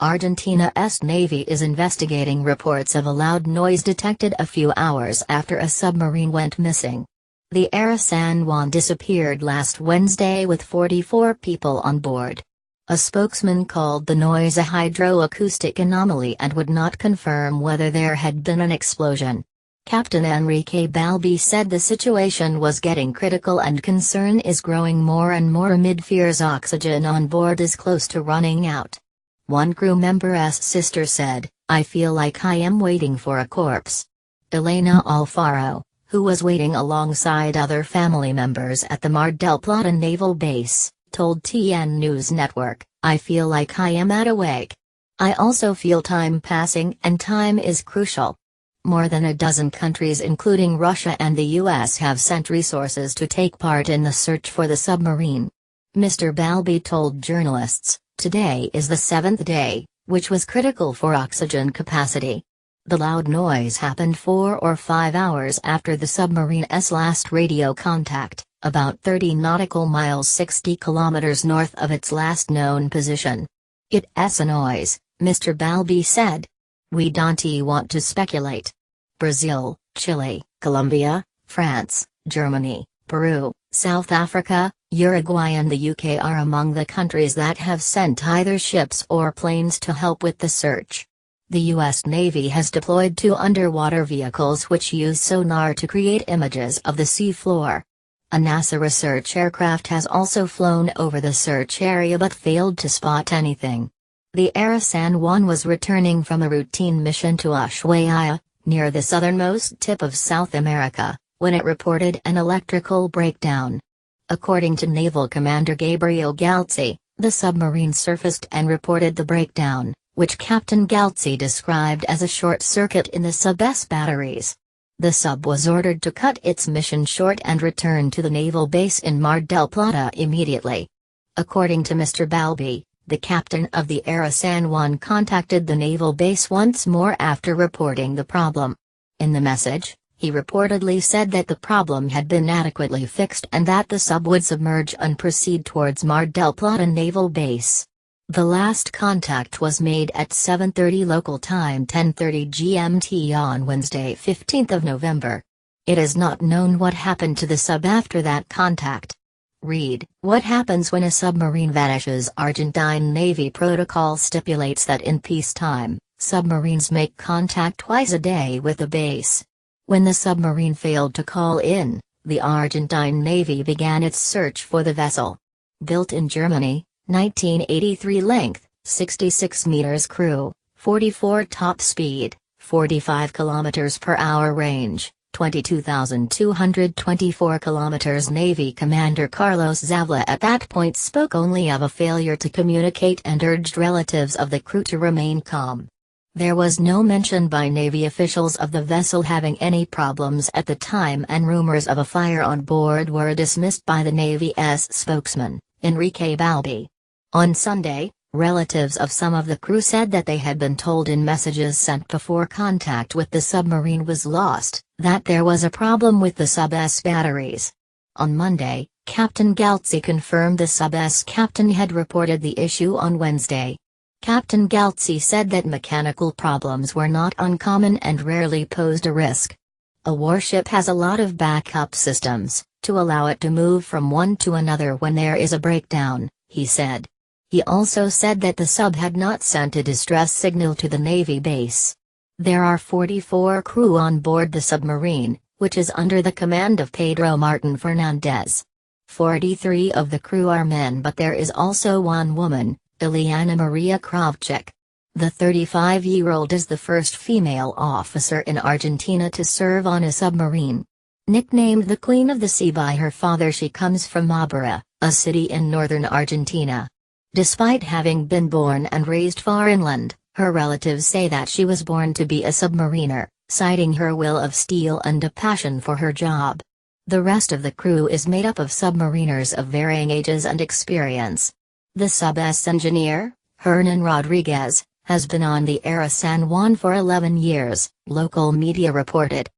Argentina's Navy is investigating reports of a loud noise detected a few hours after a submarine went missing. The Era San Juan disappeared last Wednesday with 44 people on board. A spokesman called the noise a hydroacoustic anomaly and would not confirm whether there had been an explosion. Captain Enrique Balbi said the situation was getting critical and concern is growing more and more amid fears oxygen on board is close to running out. One crew member's sister said, "I feel like I am waiting for a corpse." Elena Alfaro, who was waiting alongside other family members at the Mar del Plata Naval Base, told TN News Network, "I feel like I am at a wake. I also feel time passing and time is crucial." More than a dozen countries including Russia and the US have sent resources to take part in the search for the submarine. Mr. Balbi told journalists, "Today is the 7th day, which was critical for oxygen capacity. The loud noise happened 4 or 5 hours after the submarine's last radio contact, about 30 nautical miles 60 kilometers north of its last known position. It's a noise," Mr. Balbi said. "We don't want to speculate." Brazil, Chile, Colombia, France, Germany, Peru, South Africa, Uruguay and the UK are among the countries that have sent either ships or planes to help with the search. The U.S. Navy has deployed 2 underwater vehicles which use sonar to create images of the sea floor. A NASA research aircraft has also flown over the search area but failed to spot anything. The Era San Juan was returning from a routine mission to Ushuaia, near the southernmost tip of South America, when it reported an electrical breakdown. According to Naval Commander Gabriel Galtzi, the submarine surfaced and reported the breakdown, which Captain Galtzi described as a short circuit in the sub's batteries. The sub was ordered to cut its mission short and return to the naval base in Mar del Plata immediately. According to Mr. Balbi, the captain of the Era San Juan contacted the naval base once more after reporting the problem. In the message, he reportedly said that the problem had been adequately fixed and that the sub would submerge and proceed towards Mar del Plata Naval Base. The last contact was made at 7:30 local time 10:30 GMT on Wednesday 15th of November. It is not known what happened to the sub after that contact. Read, what happens when a submarine vanishes? Argentine Navy protocol stipulates that in peacetime, submarines make contact twice a day with the base. When the submarine failed to call in, the Argentine Navy began its search for the vessel. Built in Germany, 1983 length, 66 meters crew, 44 top speed, 45 kilometers per hour range, 22,224 kilometers. Navy Commander Carlos Zavla at that point spoke only of a failure to communicate and urged relatives of the crew to remain calm. There was no mention by Navy officials of the vessel having any problems at the time, and rumors of a fire on board were dismissed by the Navy's spokesman, Enrique Balbi. On Sunday, relatives of some of the crew said that they had been told in messages sent before contact with the submarine was lost, that there was a problem with the sub's batteries. On Monday, Captain Galtzi confirmed the sub's captain had reported the issue on Wednesday. Captain Galtzi said that mechanical problems were not uncommon and rarely posed a risk. A warship has a lot of backup systems, to allow it to move from one to another when there is a breakdown, he said. He also said that the sub had not sent a distress signal to the Navy base. There are 44 crew on board the submarine, which is under the command of Pedro Martin Fernandez. 43 of the crew are men, but there is also one woman, Ileana Maria Kravchuk. The 35-year-old is the first female officer in Argentina to serve on a submarine. Nicknamed the Queen of the Sea by her father, she comes from Mabara, a city in northern Argentina. Despite having been born and raised far inland, her relatives say that she was born to be a submariner, citing her will of steel and a passion for her job. The rest of the crew is made up of submariners of varying ages and experience. The sub's engineer, Hernan Rodriguez, has been on the Era San Juan for 11 years, local media reported.